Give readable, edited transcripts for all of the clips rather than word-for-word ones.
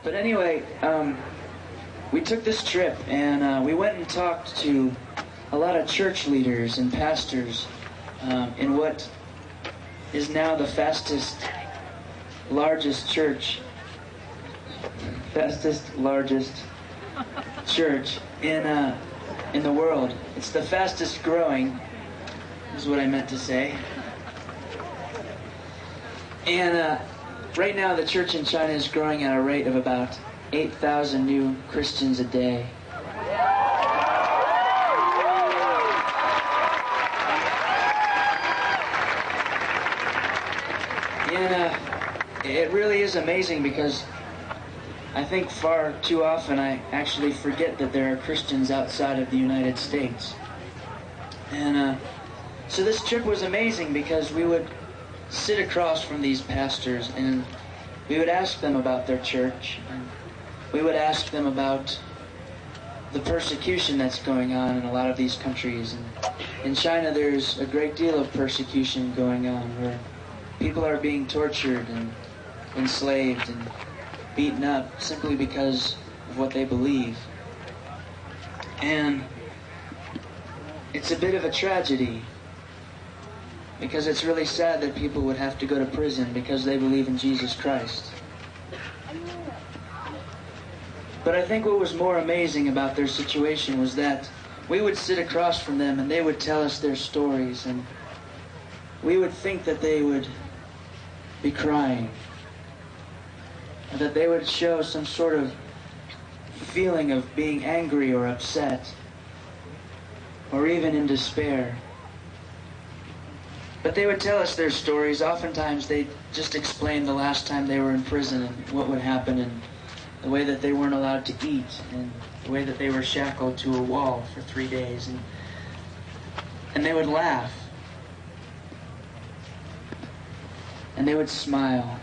But anyway, we took this trip and we went and talked to a lot of church leaders and pastors in what is now the fastest, largest church in the world. It's the fastest growing, is what I meant to say. And right now the church in China is growing at a rate of about 8,000 new Christians a day. And it really is amazing, because I think far too often I actually forget that there are Christians outside of the United States. And so this trip was amazing, because we would sit across from these pastors and we would ask them about their church, and we would ask them about the persecution that's going on in a lot of these countries. And in China there's a great deal of persecution going on, where people are being tortured and enslaved and beaten up simply because of what they believe. And it's a bit of a tragedy, because it's really sad that people would have to go to prison because they believe in Jesus Christ. But I think what was more amazing about their situation was that we would sit across from them and they would tell us their stories, and we would think that they would be crying, and that they would show some sort of feeling of being angry or upset, or even in despair. But they would tell us their stories. Oftentimes they'd just explain the last time they were in prison and what would happen, and the way that they weren't allowed to eat, and the way that they were shackled to a wall for 3 days. And they would laugh. And they would smile.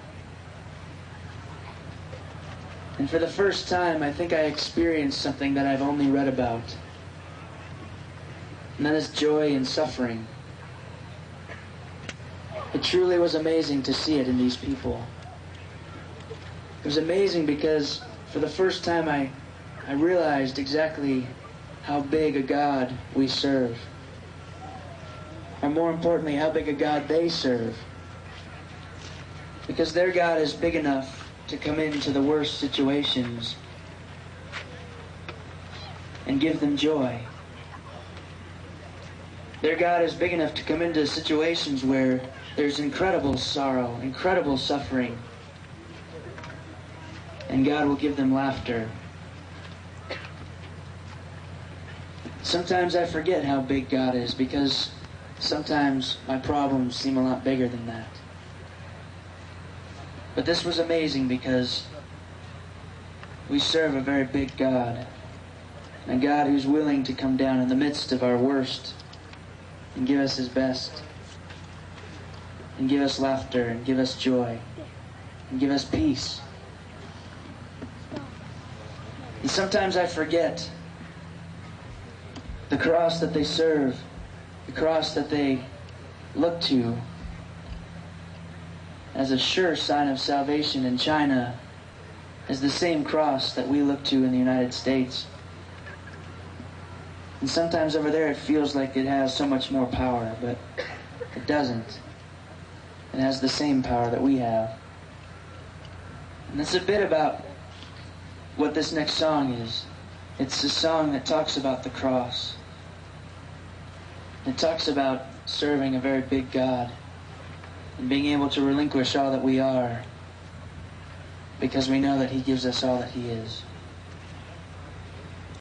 And for the first time, I think I experienced something that I've only read about. And that is joy in suffering. It truly was amazing to see it in these people. It was amazing because for the first time I realized exactly how big a God we serve. Or more importantly, how big a God they serve. Because their God is big enough to come into the worst situations and give them joy. Their God is big enough to come into situations where there's incredible sorrow, incredible suffering, and God will give them laughter. Sometimes I forget how big God is, because sometimes my problems seem a lot bigger than that. But this was amazing, because we serve a very big God, a God who's willing to come down in the midst of our worst and give us His best, and give us laughter, and give us joy, and give us peace. And sometimes I forget the cross that they serve, the cross that they look to as a sure sign of salvation in China, is the same cross that we look to in the United States. And sometimes over there it feels like it has so much more power, but it doesn't. It has the same power that we have. And that's a bit about what this next song is. It's a song that talks about the cross. It talks about serving a very big God and being able to relinquish all that we are, because we know that He gives us all that He is.